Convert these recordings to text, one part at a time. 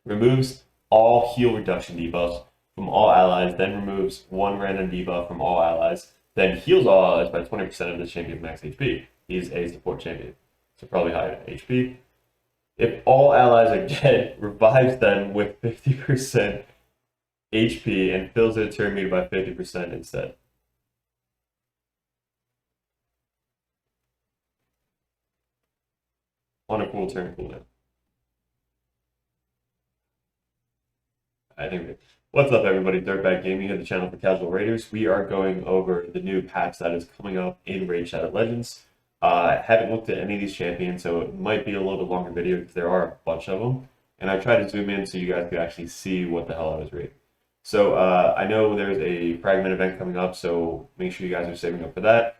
Removes all heal reduction debuffs from all allies, then removes one random debuff from all allies, then heals all allies by 20% of the champion's max HP. He's a support champion, so probably higher HP. If all allies are dead, revives them with 50% HP and fills their turn meter by 50% instead. On a full turn cooldown. I think. What's up, everybody? Dirtbag Gaming here, the channel for casual raiders. We are going over the new patch that is coming up in Raid Shadow Legends. I haven't looked at any of these champions, so it might be a little bit longer video because there are a bunch of them. And I tried to zoom in so you guys could actually see what the hell I was reading. So I know there's a Fragment event coming up, so make sure you guys are saving up for that.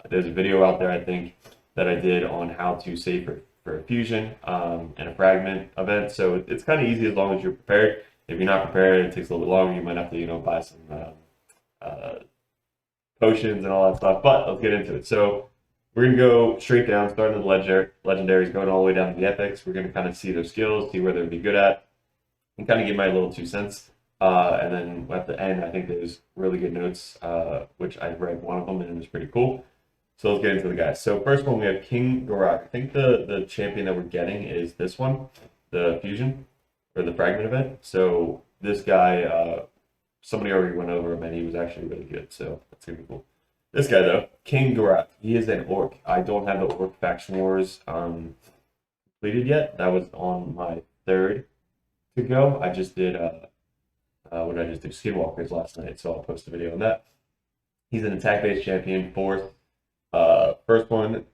There's a video out there, I think, that I did on how to save for a fusion and a Fragment event. So it's kind of easy as long as you're prepared. If you're not prepared, it takes a little bit longer. You might have to, buy some potions and all that stuff. But let's get into it. So we're gonna go straight down, starting with the legendaries, going all the way down to the epics. We're gonna kind of see their skills, see where they'd be good at, and kind of give my little 2 cents. And then at the end, I think there's really good notes, which I read one of them and it was pretty cool. So let's get into the guys. So first one, we have King Dora. I think the champion that we're getting is this one, the fusion or the Fragment event. So this guy, somebody already went over him and he was actually really good. So that's gonna be cool. This guy though, King Dora, he is an orc. I don't have the orc faction wars completed yet. That was on my third to go. I just did what did I just do? Skinwalkers last night, so I'll post a video on that. He's an attack-based champion, fourth. First one,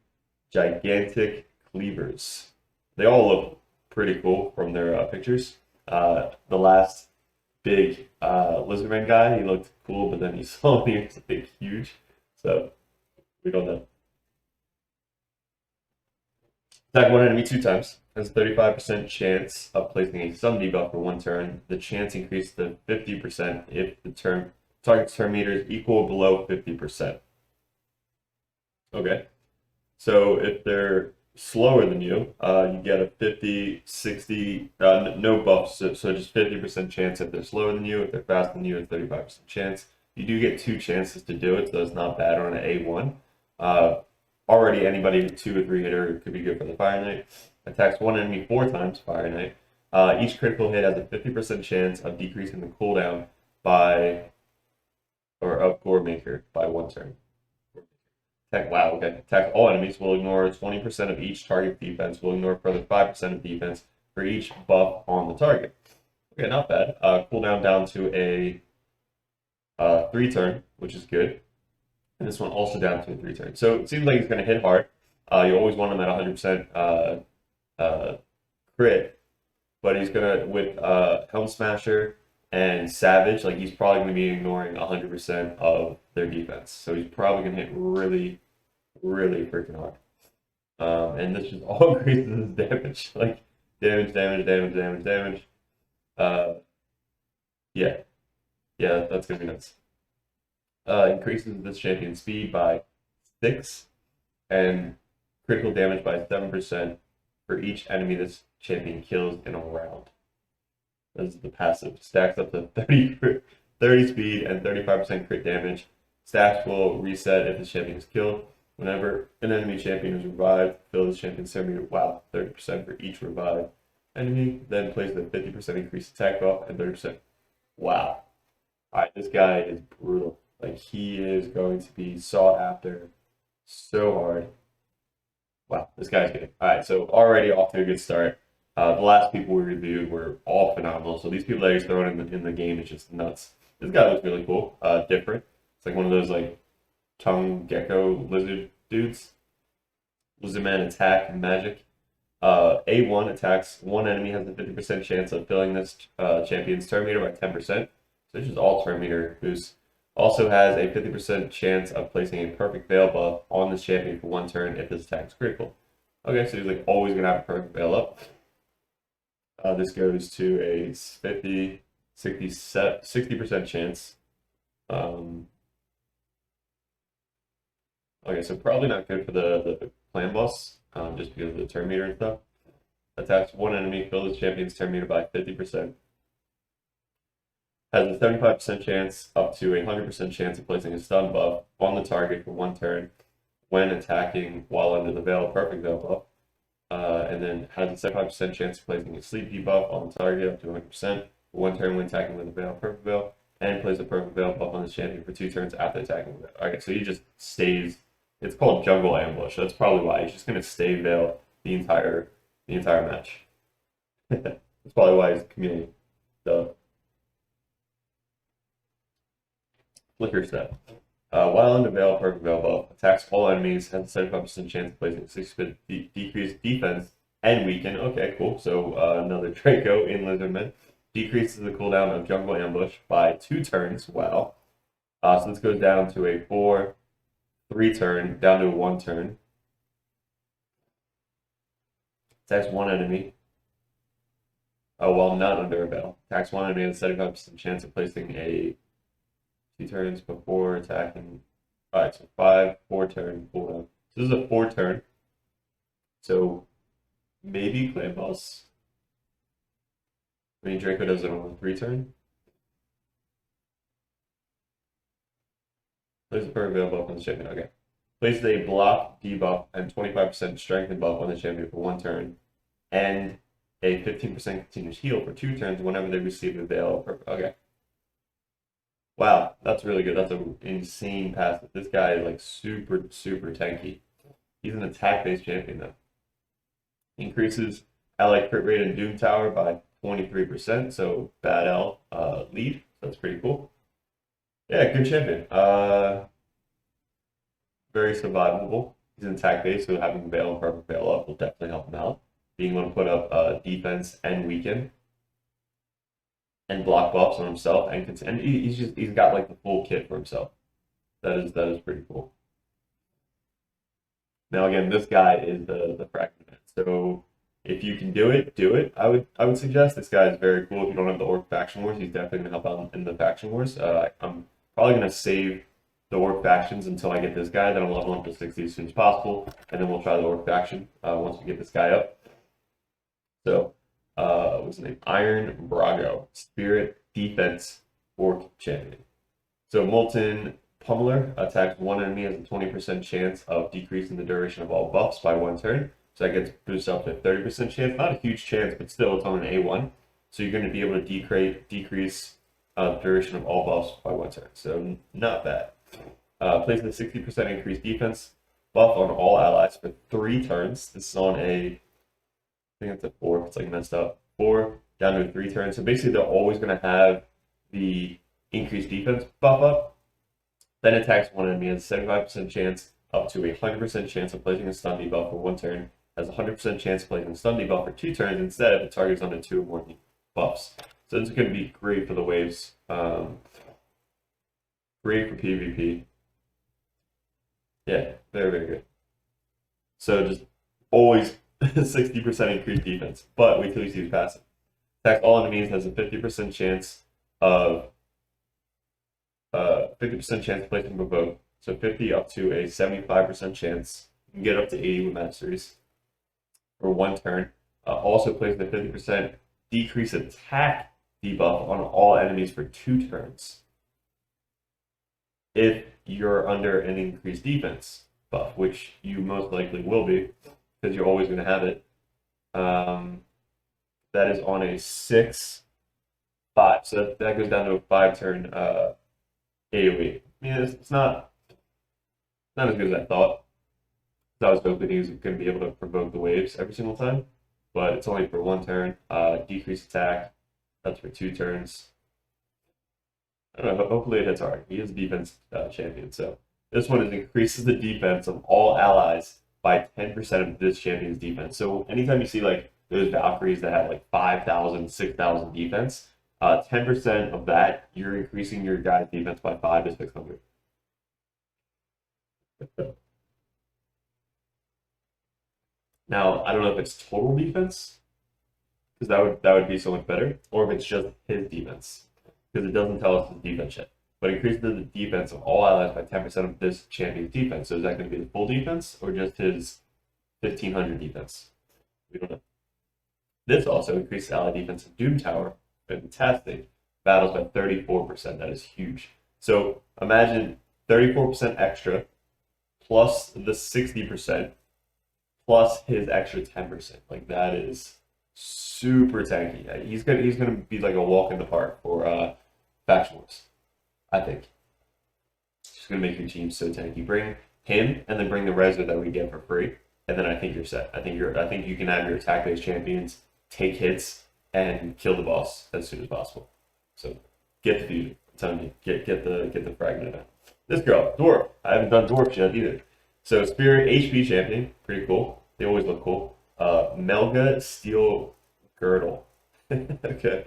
gigantic cleavers. They all look pretty cool from their pictures. The last big Lizardman guy, he looked cool, but then he saw me, he was like huge. So we don't know. Attack one enemy 2 times. Has a 35% chance of placing a stun debuff for 1 turn. The chance increases to 50% if the target's turn meter is equal or below 50%. Okay. So if they're slower than you, you get a 50, 60, no buffs, so just 50% chance if they're slower than you. If they're faster than you, it's 35% chance. You do get 2 chances to do it, so it's not bad on an A1. Already anybody with 2 or 3 hitter could be good for the Fire Knight. Attacks one enemy 4 times, Fire Knight. Each critical hit has a 50% chance of decreasing the cooldown of Gore Maker by 1 turn. Wow, okay. Attack all enemies will ignore 20% of each target defense, will ignore further 5% of defense for each buff on the target. Okay, not bad. Cooldown down to a 3-turn, which is good. And this one also down to a 3-turn. So it seems like he's going to hit hard. You always want him at 100% crit, but he's going to, with Helm Smasher and Savage, like he's probably going to be ignoring 100% of their defense. So he's probably going to hit really, really freaking hard. And this just all increases his damage. Like damage. Yeah. Yeah, that's going to be nuts. Increases this champion's speed by 6 and critical damage by 7% for each enemy this champion kills in a round. This is the passive. Stacks up to 30 speed and 35% crit damage. Stacks will reset if the champion is killed. Whenever an enemy champion is revived, fill the champion's turn meter. Wow, 30% for each revived enemy. Then places a 50% increased attack buff and 30%. Wow. Alright, this guy is brutal. Like, he is going to be sought after so hard. Wow, this guy's good. All right, so already off to a good start. The last people we reviewed were all phenomenal. So these people that he's throwing in the game is just nuts. This guy looks really cool, different. It's like one of those like tongue gecko lizard dudes. Lizardman attack magic. A1 attacks one enemy has a 50% chance of filling this champion's turn meter by 10%. So this is all turn meter boost. Also has a 50% chance of placing a perfect veil buff on this champion for 1 turn if this attack is critical. Okay, so he's like always gonna have a perfect veil up. This goes to a 50, 60% chance. Okay, so probably not good for the clan boss, just because of the turn meter and stuff. Attacks one enemy, fill this champion's turn meter by 50%. Has a 75% chance up to a 100% chance of placing a stun buff on the target for 1 turn when attacking while under the Veil of Perfect Veil buff. And then has a 75% chance of placing a sleep debuff on the target up to 100% for 1 turn when attacking with the Veil of Perfect Veil, and plays a Perfect Veil buff on this champion for 2 turns after attacking with it. Okay, so he just stays. It's called Jungle Ambush. That's probably why he's just gonna stay Veil the entire match. That's probably why he's Chameleon. Duh. Flicker step. While under Veil, Perfect Veil buff, attacks all enemies, has a 75% chance of placing 6% decreased defense and weaken. Okay, cool. So another Draco in Lizardman. Decreases the cooldown of Jungle Ambush by 2 turns. Wow. So this goes down to a 4-3 turn, down to a 1 turn. Attacks 1 enemy. While not under a Veil. Attacks 1 enemy has a 75% chance of placing a 2 turns before attacking. Alright, so 4 turn cooldown. So this is a 4 turn. So maybe Clan Boss. I mean, Draco does it on a 3 turn. Plays the Perfect Veil buff on the champion. Okay. Places a block debuff and 25% strengthen buff on the champion for 1 turn. And a 15% continuous heal for 2 turns whenever they receive the Veil. Okay. Wow, that's really good. That's an insane passive. This guy is like super tanky. He's an attack-based champion though. Increases ally crit rate and Doom Tower by 23%, so bad L lead. That's pretty cool. Yeah, good champion. Very survivable. He's an attack-based, so having Veil and Perfect Veil up will definitely help him out. Being able to put up defense and weaken and block buffs on himself, and he's got like the full kit for himself. That is pretty cool. Now again, this guy is the Fragment. So if you can do it, do it. I would suggest this guy is very cool. If you don't have the Orc faction wars, he's definitely gonna help out in the faction wars. I'm probably gonna save the Orc factions until I get this guy. Then I'll level up to 60 as soon as possible, and then we'll try the Orc faction once we get this guy up. So what's his name? Iron Brago, Spirit Defense Orc Champion. So Molten Pummeler attacks 1 enemy, has a 20% chance of decreasing the duration of all buffs by 1 turn. So that gets boosted up to a 30% chance. Not a huge chance, but still it's on an A1. So you're going to be able to decrease the duration of all buffs by 1 turn. So not bad. Places a 60% increased defense buff on all allies for 3 turns. This is on a, I think it's a 4. It's like messed up. 4 down to 3 turns. So basically, they're always going to have the increased defense buff up. Then attacks 1 enemy, has a 75% chance up to a 100% chance of placing a stun debuff for 1 turn. Has a 100% chance of placing a stun debuff for 2 turns instead if the target is under 2 or more buffs. So this is going to be great for the waves. Great for PvP. Yeah, very good. So just always 60% increased defense, but wait till you see his passive. Attacks all enemies, has a 50% chance of 50% chance of placing provoke. So 50 up to a 75% chance. You can get up to 80 with Masters for 1 turn. Also places a 50% decrease attack debuff on all enemies for 2 turns. If you're under an increased defense buff, which you most likely will be, because you're always going to have it. That is on a 6-5. So that goes down to a 5-turn AoE. I mean, it's not as good as I thought. I was hoping he was going to be able to provoke the waves every single time, but it's only for 1 turn. Decrease attack, that's for 2 turns. I don't know, hopefully it hits hard. He is a defense champion, so this one increases the defense of all allies by 10% of this champion's defense. So anytime you see like those Valkyries that have like 5,000, 6,000 defense, 10% of that, you're increasing your guy's defense by 5 to 600. Now, I don't know if it's total defense, because that would be so much better, or if it's just his defense, because it doesn't tell us his defense yet. But increases the defense of all allies by 10% of this champion's defense. So is that going to be the full defense, or just his 1,500 defense? We don't know. This also increases ally defense in Doom Tower. Fantastic. Battles by 34%. That is huge. So imagine 34% extra plus the 60% plus his extra 10%. Like that is super tanky. He's gonna be like a walk in the park for Faction Wars, I think. Just gonna make your team so tanky. Bring him and then bring the Rezo that we get for free, and then I think you're set. I think you can have your attack based champions take hits and kill the boss as soon as possible. So get the fusion. I'm telling you, get the fragment event. This girl, Dora. I haven't done Dwarf yet either. So Spirit HP champion, pretty cool. They always look cool. Melga Steel Girdle. Okay.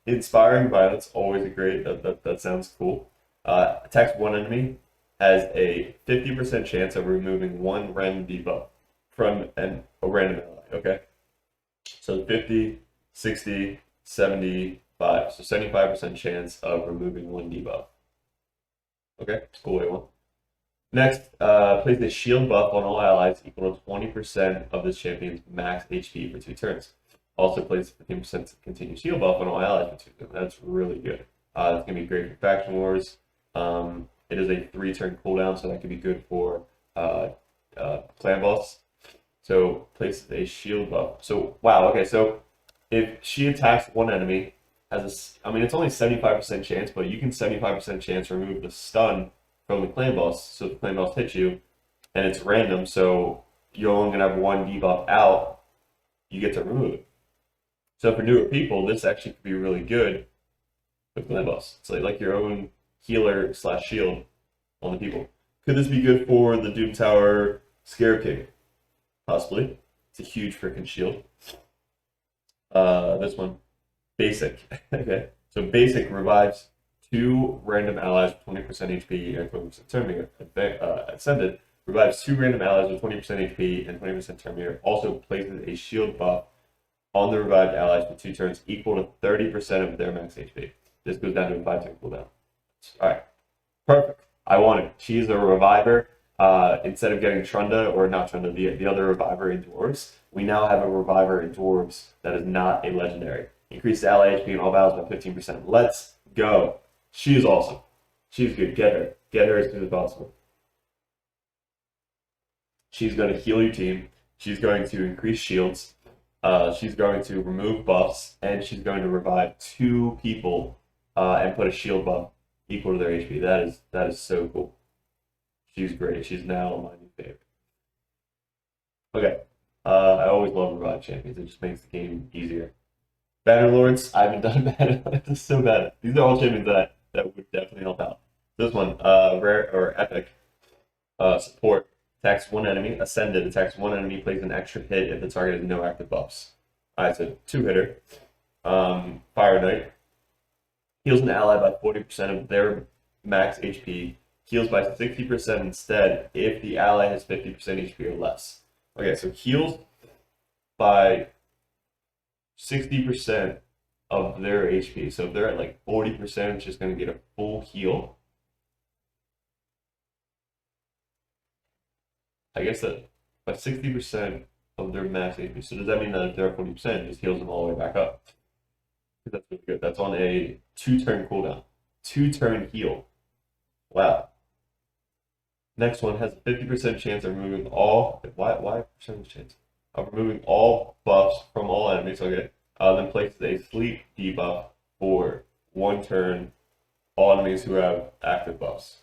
Inspiring Violence, always a great. That sounds cool. Attacks one enemy, has a 50% chance of removing one random debuff from a random ally. Okay. So 50, 60, 75. So 75% chance of removing one debuff. Okay, cool way one. Next, place the shield buff on all allies equal to 20% of this champion's max HP for 2 turns. Also place 15% continuous shield buff on all allies for 2 turns. That's really good. It's going to be great for Faction Wars. It is a 3-turn cooldown, so that could be good for clan boss. So places a shield buff. So wow, okay, so if she attacks one enemy, it's only 75% chance, but you can 75% chance remove the stun from the clan boss. So the clan boss hits you, and it's random, so you're only gonna have one debuff out. You get to remove it. So for newer people, this actually could be really good with clan boss. It's like your own healer / shield on the people. Could this be good for the Doom Tower Scarab King? Possibly. It's a huge freaking shield. This one, basic. Okay, so basic revives 2 random allies with 20% HP and 20% turn meter. Ascended revives 2 random allies with 20% HP and 20% turn meter. Also places a shield buff on the revived allies for 2 turns equal to 30% of their max HP. This goes down to a 5-turn cooldown. Alright, perfect. I want it. She's a reviver. Instead of getting Trunda, or not Trunda, the other reviver in Dwarves, we now have a reviver in Dwarves that is not a legendary. Increase ally HP in all battles by 15%. Let's go. She is awesome. She's good. Get her. Get her as soon as possible. She's going to heal your team. She's going to increase shields. She's going to remove buffs, and she's going to revive 2 people and put a shield buff equal to their HP. That is so cool. She's great. She's now my new favorite. Okay. I always love revive champions. It just makes the game easier. Bannerlords. I haven't done Bannerlords. This is so bad. These are all champions that would definitely help out. This one, rare or epic. Support. Attacks one enemy. Ascended. Attacks one enemy. Plays an extra hit if the target has no active buffs. Alright, so 2-hitter. Fire Knight. Heals an ally by 40% of their max HP. Heals by 60% instead if the ally has 50% HP or less. Okay, so heals by 60% of their HP. So if they're at like 40%, it's just going to get a full heal. I guess that by 60% of their max HP. So does that mean that if they're at 40%, it just heals them all the way back up? That's really good. That's on a 2-turn cooldown. 2-turn heal. Wow. Next one has a 50% chance of removing all. Why percentage chance? Of removing all buffs from all enemies. Okay. Then places a sleep debuff for 1 turn. All enemies who have active buffs.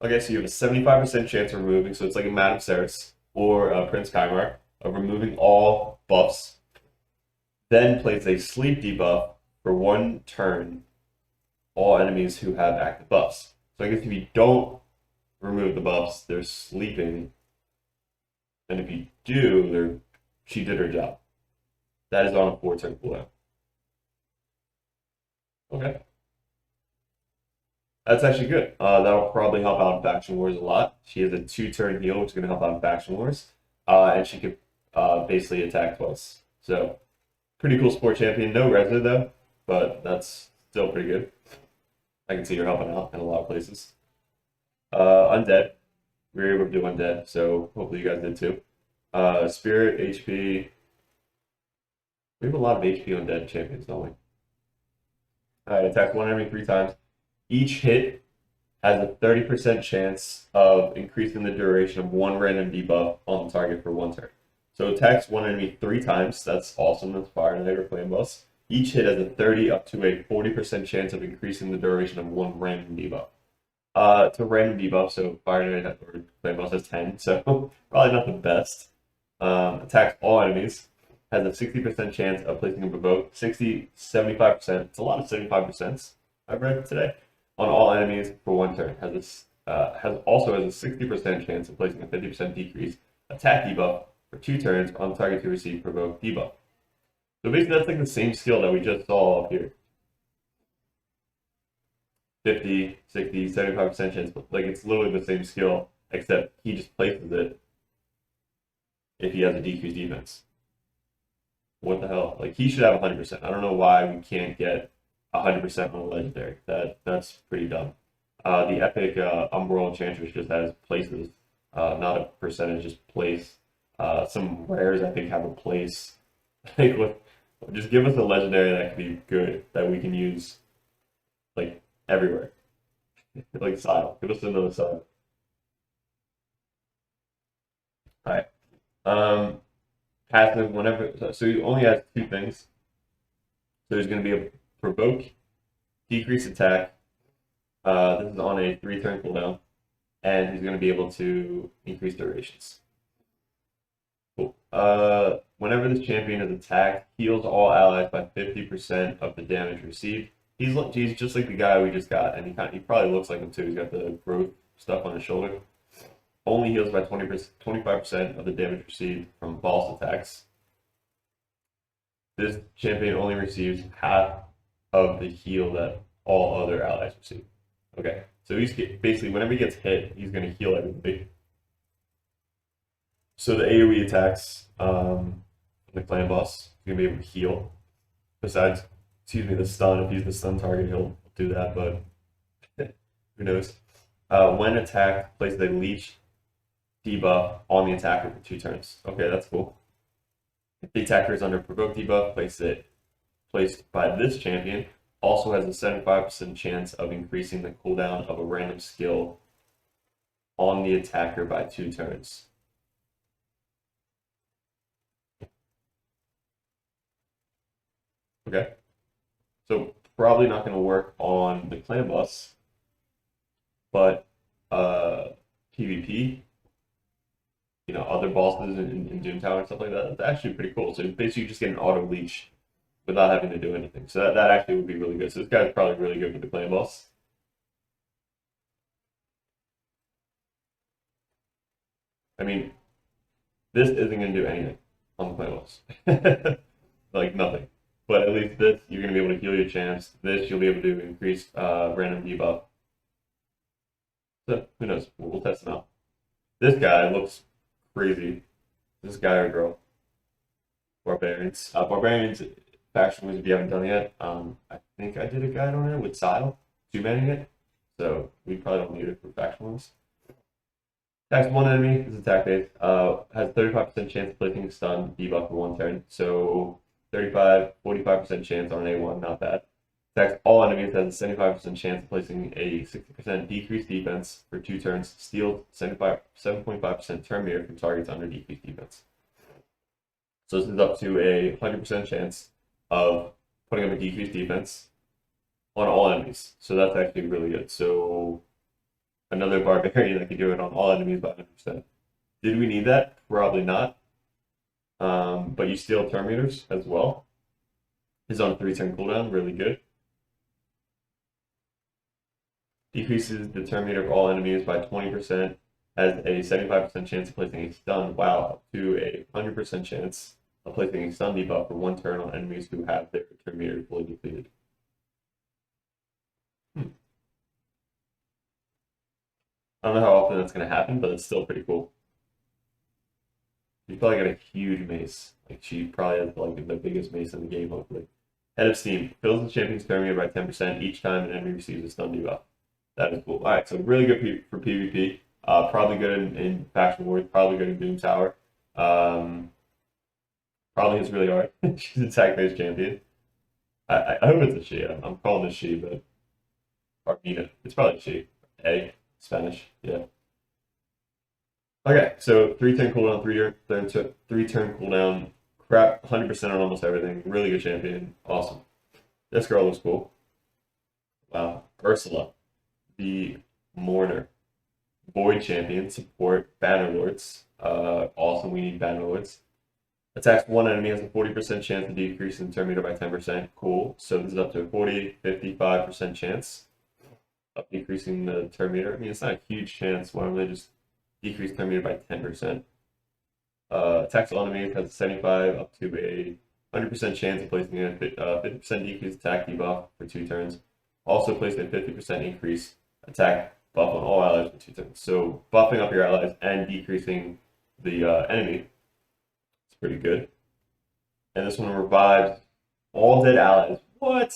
Okay, so you have a 75% chance of removing, so it's like a Madame Ceres or Prince Kymar, of removing all buffs. Then places a sleep debuff for 1 turn. All enemies who have active buffs. So I guess if you don't remove the buffs, they're sleeping. And if you do, she did her job. That is on a 4-turn cooldown. Okay. That's actually good. That'll probably help out in Faction Wars a lot. She has a 2-turn heal, which is going to help out in Faction Wars. And she could basically attack twice. So, pretty cool sport champion. No Rezo though, but that's still pretty good. I can see her helping out in a lot of places. Undead. We were able to do Undead, so hopefully you guys did too. Spirit, HP. We have a lot of HP Undead champions, don't we? Alright, attacks one enemy 3 times. Each hit has a 30% chance of increasing the duration of one random debuff on the target for 1 turn. So attacks one enemy 3 times. That's awesome. That's Fire Knight or Flame Boss. Each hit has a 30 up to a 40% chance of increasing the duration of one random debuff. To random debuff, so Fire Knight or Flame Boss has 10, so probably not the best. Attacks all enemies. Has a 60% chance of placing a provoke. 60, 75%. It's a lot of 75% I've read today. On all enemies for 1 turn. Also has a 60% chance of placing a 50% decrease attack debuff for 2 turns on the target to receive provoke debuff. So basically that's like the same skill that we just saw up here. 50, 60, 75% chance, but like it's literally the same skill, except he just places it if he has a decreased defense. What the hell? Like he should have 100%. I don't know why we can't get 100% on a legendary. That's pretty dumb. The epic Umbral Enchantress just has places, not a percentage, just place. Some rares I think have a place. Like just give us a legendary that can be good that we can use like everywhere. Like Sile. Give us another Sile. Alright. Passive whenever so he only has 2 things. So there's gonna be a provoke, decrease attack. This is on a 3-turn cooldown, and he's going to be able to increase durations. Cool. Whenever this champion is attacked, heals all allies by 50% of the damage received. He's just like the guy we just got, and he probably looks like him too. He's got the growth stuff on his shoulder. Only heals by 25% of the damage received from boss attacks. This champion only receives half of the heal that all other allies receive. Okay, so he's basically, whenever he gets hit, he's going to heal everybody. So the AoE attacks, the clan boss, he's going to be able to heal. Besides, the stun. If he's the stun target, he'll do that, but who knows. When attacked, places a leech debuff on the attacker for 2 turns. Okay, that's cool. If the attacker is under provoke debuff, placed by this champion, also has a 75% chance of increasing the cooldown of a random skill on the attacker by 2 turns. Okay. So probably not going to work on the clan boss, but PvP, other bosses in Doom Tower and stuff like that, that's actually pretty cool. So basically you just get an auto leech without having to do anything. So that actually would be really good. So this guy's probably really good for the clan boss. I mean, this isn't going to do anything on the clan boss. Like nothing. But at least this, you're going to be able to heal your champs. This, you'll be able to increase random debuff. So, who knows? We'll test it out. This guy looks crazy. This guy or girl. Barbarians. Barbarians, faction moves if you haven't done it yet. I think I did a guide on it with Sile, 2-manning it. So, we probably don't need it for faction moves. Attacks 1 enemy, is attack based. Has 35% chance of placing a stun debuff for 1 turn. So, 45% chance on an A1, not bad. Attacks all enemies, has a 75% chance of placing a 60% decreased defense for 2 turns. Steals 7.5% turn meter from targets under decreased defense. So this is up to a 100% chance of putting up a decreased defense on all enemies. So that's actually really good. So another Barbarian that can do it on all enemies by 100%. Did we need that? Probably not. But you steal turn meters as well. Is on a 3-turn cooldown, really good. Decreases the turn meter of all enemies by 20%. Has a 75% chance of placing a stun, wow, up to a 100% chance of placing a stun debuff for 1 turn on enemies who have their turn meter fully depleted. I don't know how often that's going to happen, but it's still pretty cool. You probably got a huge mace. Like she probably has like the biggest mace in the game, hopefully. Head of Steam. Fills the champion's turn meter by 10% each time an enemy receives a stun debuff. That is cool. Alright, so really good for PvP. Probably good in Faction Wars, probably good in Doom Tower. Probably hits really hard. She's attack-based champion. I hope it's a she. I'm calling it she, but Armina. It's probably she. A Spanish. Yeah. Okay, so 3 turn cooldown, three turn cooldown. Crap, 100% on almost everything. Really good champion. Awesome. This girl looks cool. Wow. Ursula, the Mourner. Void champion, support, Bannerlords. Awesome, we need Bannerlords. Attacks one enemy has a 40% chance to decrease in turn meter by 10%. Cool. So this is up to a 40, 55% chance of decreasing the turn meter. I mean, it's not a huge chance. Why don't they just decrease turn meter by 10%? Attacks all enemies has a 75 up to a 100% chance of placing a 50% decreased attack debuff for 2 turns. Also place a 50% increase attack buff on all allies for 2 turns. So buffing up your allies and decreasing the enemy. It's pretty good. And this one revives all dead allies. What?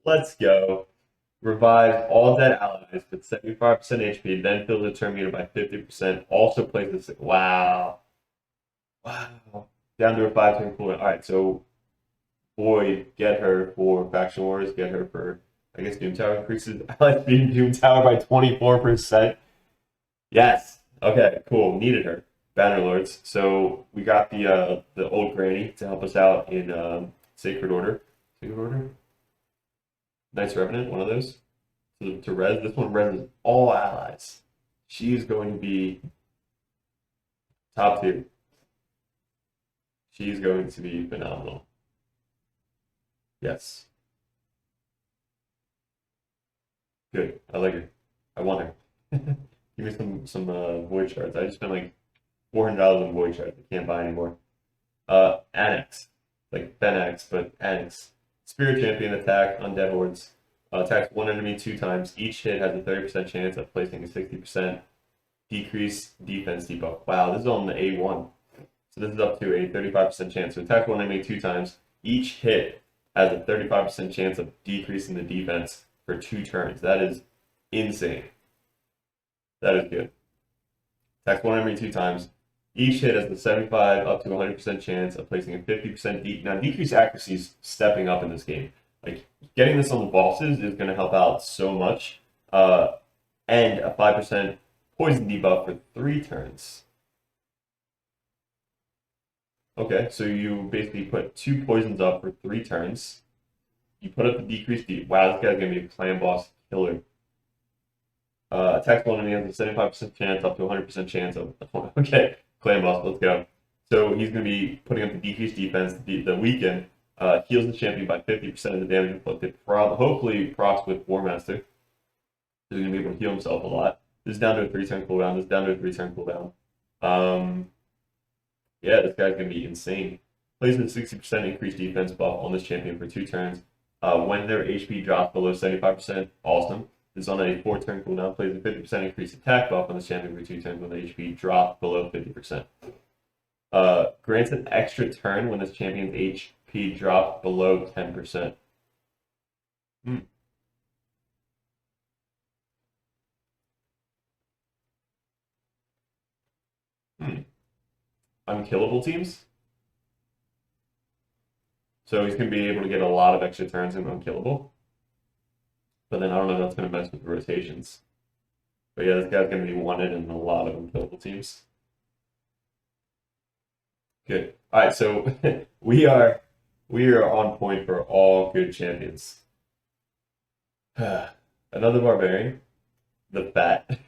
Let's go. Revives all dead allies with 75% HP, then fills the turn meter by 50%. Also places. Wow. Wow. Down to a 5-turn cooldown. Alright, so Void, get her for Faction Wars, get her for, I guess, Doom Tower increases ally speed in Doom Tower by 24%. Yes. Okay, cool. Needed her. Bannerlords. So we got the old granny to help us out in Sacred Order. Sacred Order? Nice Revenant, one of those. To res. This one reses all allies. She's going to be top 2. She's going to be phenomenal. Yes. Good. I like her. I want her. Give me some void shards. I just spent like $400 on void shards. I can't buy anymore. Annex. Like Benex, but Annex. Spirit champion attack, undead hordes. Attacks one enemy 2 times. Each hit has a 30% chance of placing a 60% decrease defense debuff. Wow, this is on the A1. So this is up to a 35% chance. So attack one enemy 2 times. Each hit has a 35% chance of decreasing the defense for 2 turns. That is insane. That is good. Attacks one enemy 2 times. Each hit has the 75 up to 100% chance of placing a 50% now decreased accuracy is stepping up in this game. Like getting this on the bosses is going to help out so much. And a 5% poison debuff for 3 turns. Okay, so you basically put 2 poisons up for 3 turns. You put up the decreased debuff. Wow, this guy's going to be a clan boss killer. Attacks one enemy has a 75% chance up to 100% chance of. Okay, clan boss, let's go. So he's going to be putting up the decreased defense, the weaken, heals the champion by 50% of the damage inflicted. Hopefully procs with War Master. So he's going to be able to heal himself a lot. This is down to a 3-turn cooldown. This is down to a 3-turn cooldown. Yeah, this guy's going to be insane. Plays with 60% increased defense buff on this champion for 2 turns. When their HP drops below 75%, awesome. This is on a 4-turn cooldown. Plays a 50% increased attack buff on this champion for 2 turns when the HP drops below 50%. Grants an extra turn when this champion's HP drops below 10%. Unkillable teams? So he's going to be able to get a lot of extra turns in unkillable. But then I don't know if that's going to mess with the rotations. But yeah, this guy's going to be wanted in a lot of unkillable teams. Good. All right, so we are on point for all good champions. Another barbarian, the fat.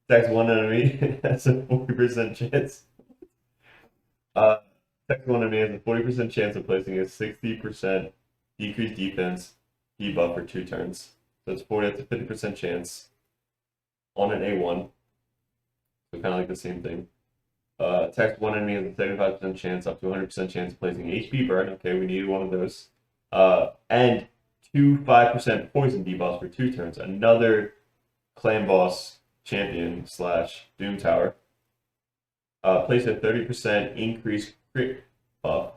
Attacks one enemy has a 40% chance. Attacks one enemy has a 40% chance of placing a 60% decreased defense debuff for 2 turns. So it's 40 up to 50% chance on an A1. So kind of like the same thing. Attacks one enemy has a 75% chance up to 100% chance of placing HP burn. Okay, we needed one of those. And 2 5% poison debuffs for 2 turns. Another clan boss champion / Doom Tower. Place a 30% increased crit buff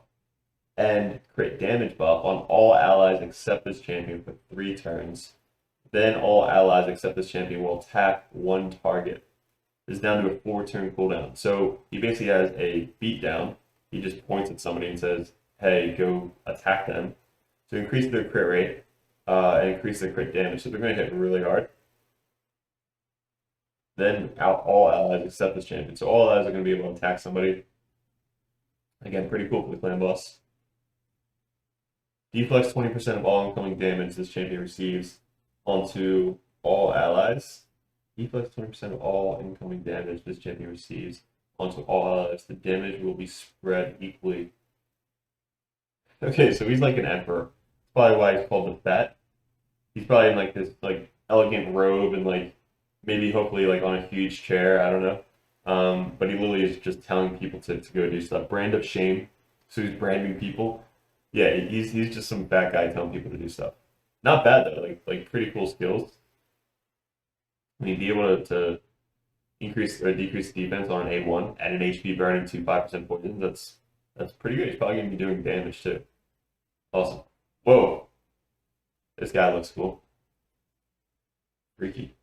and crit damage buff on all allies except this champion for 3 turns. Then all allies except this champion will attack 1 target is down to a 4-turn cooldown. So he basically has a beatdown. He just points at somebody and says, hey, go attack them. So increase their crit rate and increase their crit damage. So they're going to hit really hard. Then all allies except this champion. So all allies are going to be able to attack somebody. Again, pretty cool for the clan boss. Deflects 20% of all incoming damage this champion receives onto all allies. Deflects 20% of all incoming damage this champion receives onto all allies. The damage will be spread equally. Okay, so he's like an emperor. That's probably why he's called the Fat. He's probably in like this like elegant robe and like maybe hopefully like on a huge chair. I don't know. But he literally is just telling people to go do stuff. Brand of shame. So he's branding people. Yeah, he's just some fat guy telling people to do stuff. Not bad though. Like pretty cool skills. I mean, be able to increase or decrease defense on an A1 and an HP burning to 5% poison. That's pretty good. He's probably gonna be doing damage too. Awesome. Whoa. This guy looks cool. Freaky.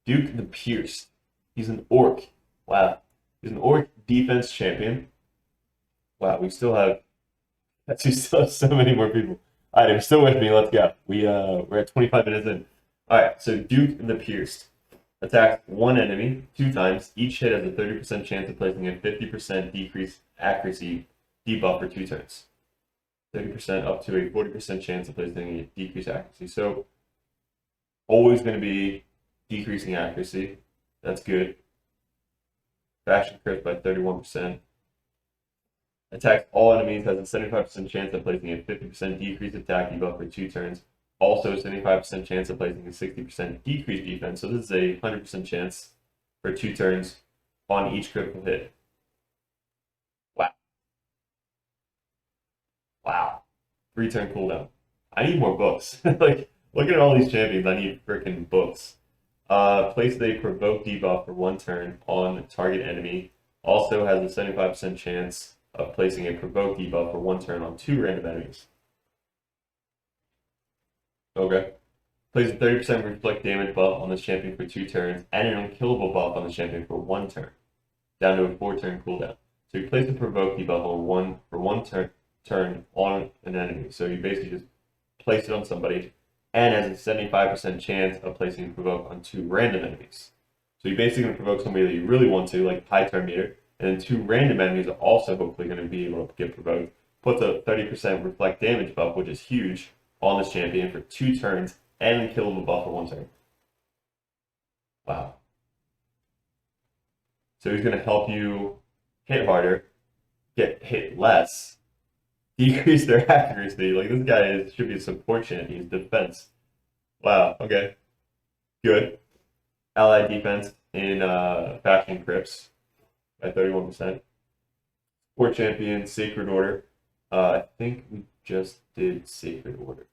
Duke the Pierced. He's an orc. Wow. He's an orc defense champion. Wow, we still have so many more people. All right, if you're still with me, let's go. We're at 25 minutes in. All right, so Duke the Pierced attacks one enemy 2 times. Each hit has a 30% chance of placing a 50% decreased accuracy debuff for 2 turns. 30% up to a 40% chance of placing a decreased accuracy. So always going to be decreasing accuracy. That's good. Faction crit by 31%. Attacks all enemies, has a 75% chance of placing a 50% decreased attack debuff for 2 turns. Also, 75% chance of placing a 60% decreased defense. So this is a 100% chance for 2 turns on each critical hit. Wow. Wow. 3-turn cooldown. I need more books. Like, looking at all these champions, I need freaking books. Place a provoke debuff for 1 turn on target enemy. Also has a 75% chance of placing a provoke debuff for 1 turn on 2 random enemies. Okay. Place a 30% reflect damage buff on this champion for 2 turns and an unkillable buff on the champion for 1 turn. Down to a 4-turn cooldown. So you place a provoke debuff on for one turn on an enemy. So you basically just place it on somebody and has a 75% chance of placing a provoke on 2 random enemies. So you're basically going to provoke somebody that you really want to, like high turn meter, and then 2 random enemies are also hopefully going to be able to get provoked. Puts a 30% reflect damage buff, which is huge, on this champion for 2 turns and a killable buff for 1 turn. Wow. So he's going to help you hit harder, get hit less, decrease their accuracy. Like, this guy should be a support champion. He's defense. Wow, okay. Good. Allied defense in faction crypts by 31%. Support champion, Sacred Order. I think we just did Sacred Order.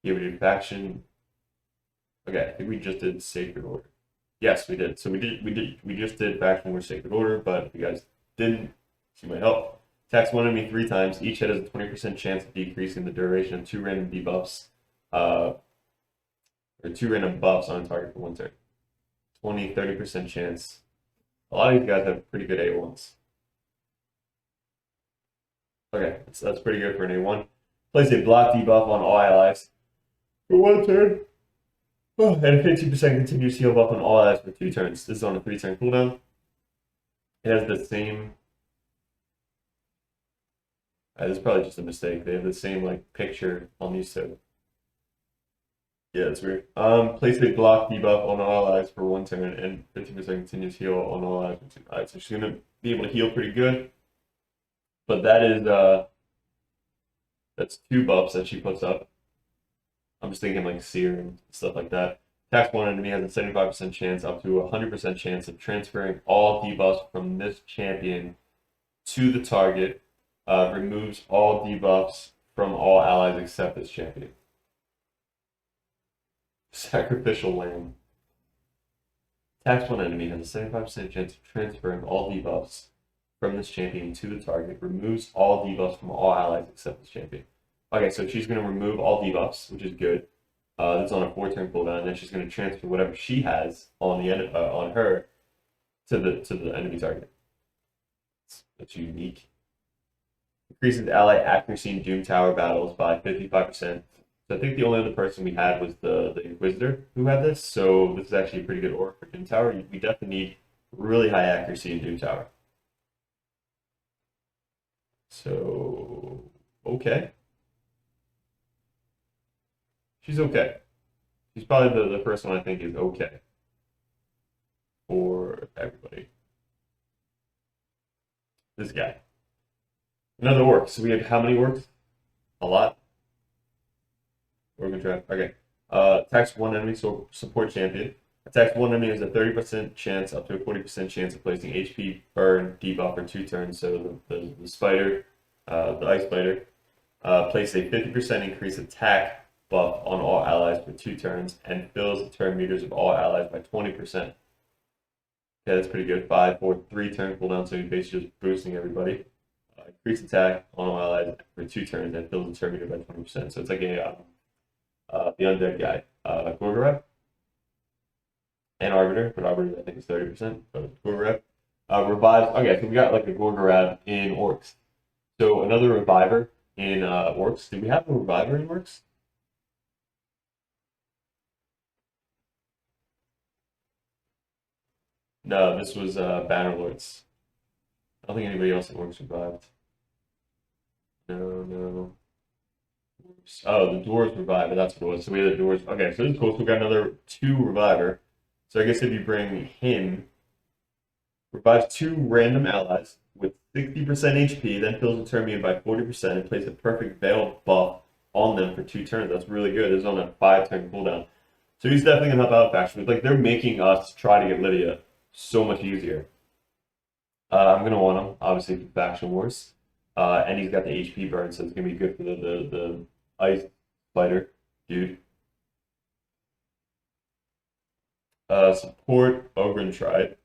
Yeah, we did faction. Okay, I think we just did Sacred Order. Yes, we did. So we just did faction or Sacred Order, but if you guys didn't, she might help. Attacks 1 enemy 3 times. Each hit has a 20% chance of decreasing the duration of 2 random debuffs, or 2 random buffs on a target for 1 turn. 30% chance. A lot of these guys have pretty good A1s. Okay, that's pretty good for an A1. Place a block debuff on all allies for 1 turn. Oh, and a 50% continuous heal buff on all allies for 2 turns. This is on a 3-turn cooldown. It has the same. This is probably just a mistake. They have the same like picture on these 2. Yeah, it's weird. Place a block debuff on all allies for 1 turn and 50% continuous heal on all allies for 2. Alright, so she's gonna be able to heal pretty good. But that is that's 2 buffs that she puts up. I'm just thinking like seer and stuff like that. Attacks 1 enemy has a 75% chance up to a 100% chance of transferring all debuffs from this champion to the target. Removes all debuffs from all allies except this champion. Sacrificial Lamb. Attacks 1 enemy has a 75% chance of transferring all debuffs from this champion to the target. Removes all debuffs from all allies except this champion. Okay, so she's going to remove all debuffs, which is good. This is on a 4-turn cooldown, and then she's going to transfer whatever she has on the end on her the enemy target. That's unique. Increases ally accuracy in Doom Tower battles by 55%. So I think the only other person we had was the Inquisitor who had this. So this is actually a pretty good orc for Doom Tower. We definitely need really high accuracy in Doom Tower. So okay. She's okay. She's probably the first one I think is okay for everybody. This guy. Another orc. So we have how many orcs? A lot. Orc draft. Okay. Attacks one enemy, so support champion. Attacks one enemy has a 30% chance up to a 40% chance of placing HP burn debuff for 2 turns. So the spider, the ice spider, places a 50% increased attack buff on all allies for 2 turns and fills the turn meters of all allies by 20%. Okay, that's pretty good. 5 for 3 turn cooldown, so you're basically just boosting everybody. Increased attack on all allies for 2 turns and fills the turn meter by 20%. So it's like a the undead guy, Gorgorab and Arbiter, but Arbiter I think is 30%. But Gorgorab revives. Okay, so we got like a Gorgorab in orcs. So another reviver in orcs. Did we have a reviver in orcs? No, this was Bannerlords. I don't think anybody else in orcs revived. No. Oh, the Doors revive, that's what it was. So we had the Doors. Okay, so this is cool. So we got another 2 reviver. So I guess if you bring him, revives 2 random allies with 60% HP, then fills the turn meter by 40% and places a perfect veil buff on them for 2 turns. That's really good. It's on a 5-turn cooldown. So he's definitely gonna help out faction. Like they're making us try to get Lydia so much easier. I'm gonna want him, obviously, for faction wars. And he's got the HP burn, so it's gonna be good for the ice spider dude. Support Ogren Tribe.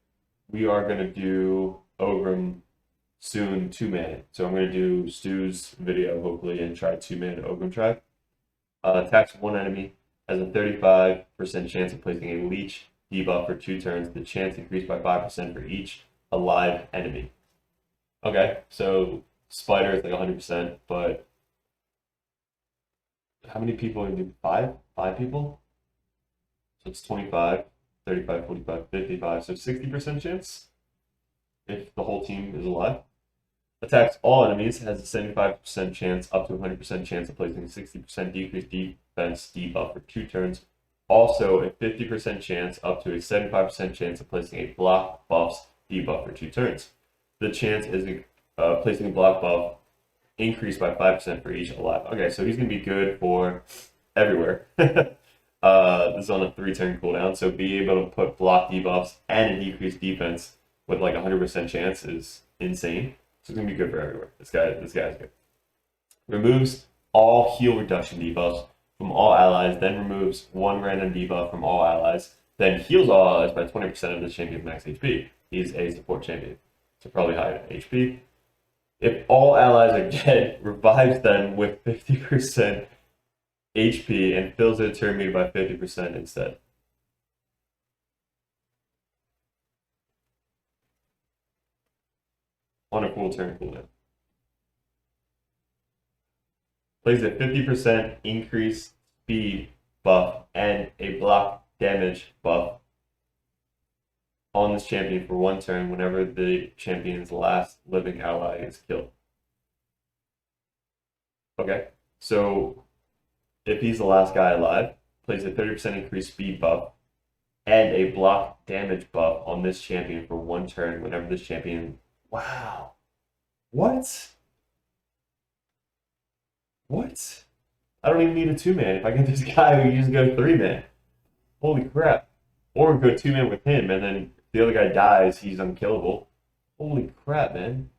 We are gonna do Ogren soon 2-man. So I'm gonna do Stu's video hopefully and try 2-man Ogren Tribe. Attacks one enemy, has a 35% chance of placing a leech debuff for 2 turns. The chance increased by 5% for each alive enemy. Okay, so spider is like 100%, but how many people are going to do? 5? 5 people? So it's 25, 35, 45, 55. So 60% chance if the whole team is alive. Attacks all enemies, has a 75% chance up to 100% chance of placing a 60% decreased defense debuff for 2 turns. Also a 50% chance up to a 75% chance of placing a block buffs debuff for 2 turns. The chance is placing a block buff increased by 5% for each alive. Okay, so he's going to be good for everywhere. This is on a 3-turn cooldown, so be able to put block debuffs and a decreased defense with like 100% chance is insane. So it's going to be good for everywhere. This guy's good. Removes all heal reduction debuffs from all allies, then removes 1 random debuff from all allies, then heals all allies by 20% of the champion's max HP. He's a support champion, so probably high HP. If all allies are dead, revives them with 50% HP and fills their turn meter by 50% instead. On a full turn cooldown. Plays a 50% increased speed buff and a block damage buff on this champion for 1 turn whenever the champion's last living ally is killed. Okay, so if he's the last guy alive, plays a 30% increased speed buff and a block damage buff on this champion for 1 turn whenever this champion... Wow. What? What? I don't even need a 2-man. If I get this guy, we just go 3-man. Holy crap. Or go 2-man with him, and then if the other guy dies, he's unkillable. Holy crap, man.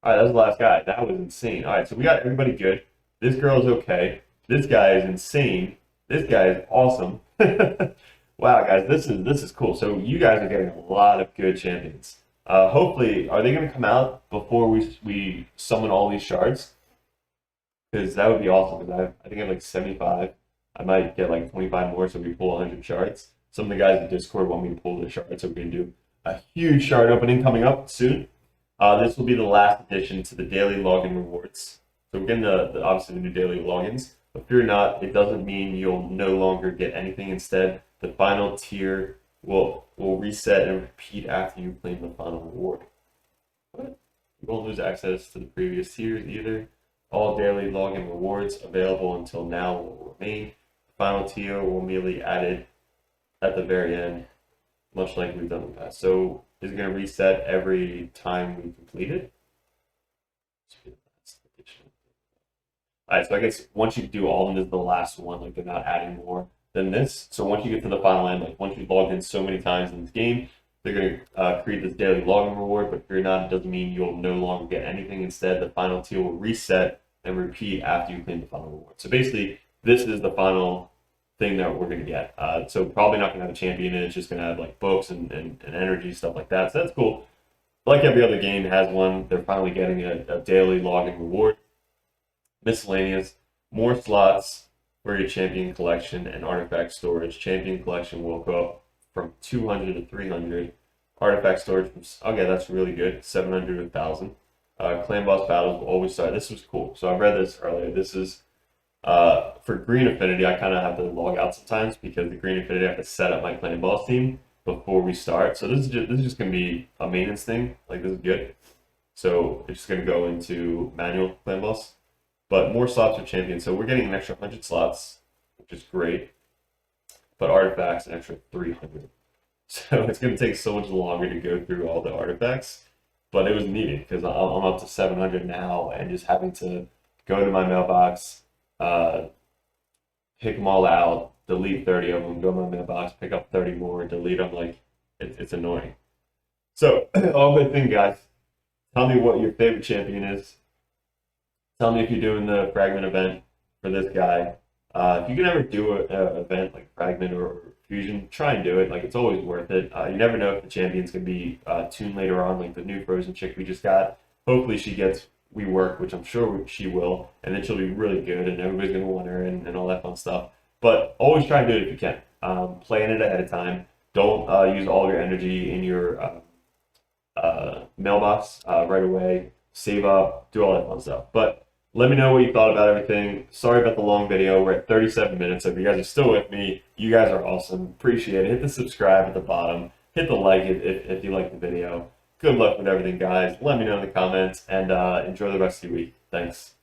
Alright, that was the last guy. That was insane. Alright, so we got everybody good. This girl is okay. This guy is insane. This guy is awesome. Wow, guys, this is cool. So you guys are getting a lot of good champions. Hopefully, are they going to come out before we summon all these shards? Because that would be awesome. Because I think I have like 75. I might get like 25 more, so we pull 100 shards. Some of the guys in Discord want me to pull the shards, so we can do a huge shard opening coming up soon. This will be the last addition to the daily login rewards. So we're getting obviously the new daily logins, but fear not, it doesn't mean you'll no longer get anything. Instead, the final tier will reset and repeat after you claim the final reward. But you won't lose access to the previous tiers either. All daily login rewards available until now will remain. The final tier will immediately added at the very end, much like we've done in the past. So is it going to reset every time we complete it? Alright, so I guess once you do all of them, this is the last one, like they're not adding more than this. So once you get to the final end, like once you've logged in so many times in this game, they're going to create this daily login reward, but if you're not, it doesn't mean you'll no longer get anything. Instead, the final tier will reset and repeat after you claim the final reward. So basically, this is the final thing that we're going to get. So probably not going to have a champion in it. It's just going to have like books and energy, stuff like that. So that's cool. Like every other game has one, they're finally getting a daily login reward. Miscellaneous, more slots for your champion collection and artifact storage. Champion collection will go up from 200 to 300. Artifact storage from, okay, that's really good, 700 to 1,000. Clan boss battles will always start. This was cool. So I read this earlier. This is for green affinity. I kind of have to log out sometimes because the green affinity I have to set up my clan boss team before we start. So this is just going to be a maintenance thing. Like this is good. So it's just going to go into manual clan boss. But more slots for champions. So we're getting an extra 100 slots, which is great. But artifacts, an extra 300. So it's going to take so much longer to go through all the artifacts. But it was needed because I'm up to 700 now and just having to go to my mailbox, pick them all out, delete 30 of them, go to my mailbox, pick up 30 more, delete them. Like, it's annoying. So, all good thing, guys. Tell me what your favorite champion is. Tell me if you're doing the Fragment event for this guy. If you can ever do an event like Fragment or Fusion, try and do it. Like, it's always worth it. You never know if the champion's going to be tuned later on, like the new Frozen chick we just got. Hopefully she gets rework, which I'm sure she will, and then she'll be really good, and everybody's going to want her and all that fun stuff. But always try and do it if you can. Plan it ahead of time. Don't use all your energy in your mailbox right away. Save up, do all that fun stuff. But let me know what you thought about everything. Sorry about the long video. We're at 37 minutes. If you guys are still with me, you guys are awesome. Appreciate it. Hit the subscribe at the bottom. Hit the like if you like the video. Good luck with everything, guys. Let me know in the comments, and enjoy the rest of your week. Thanks.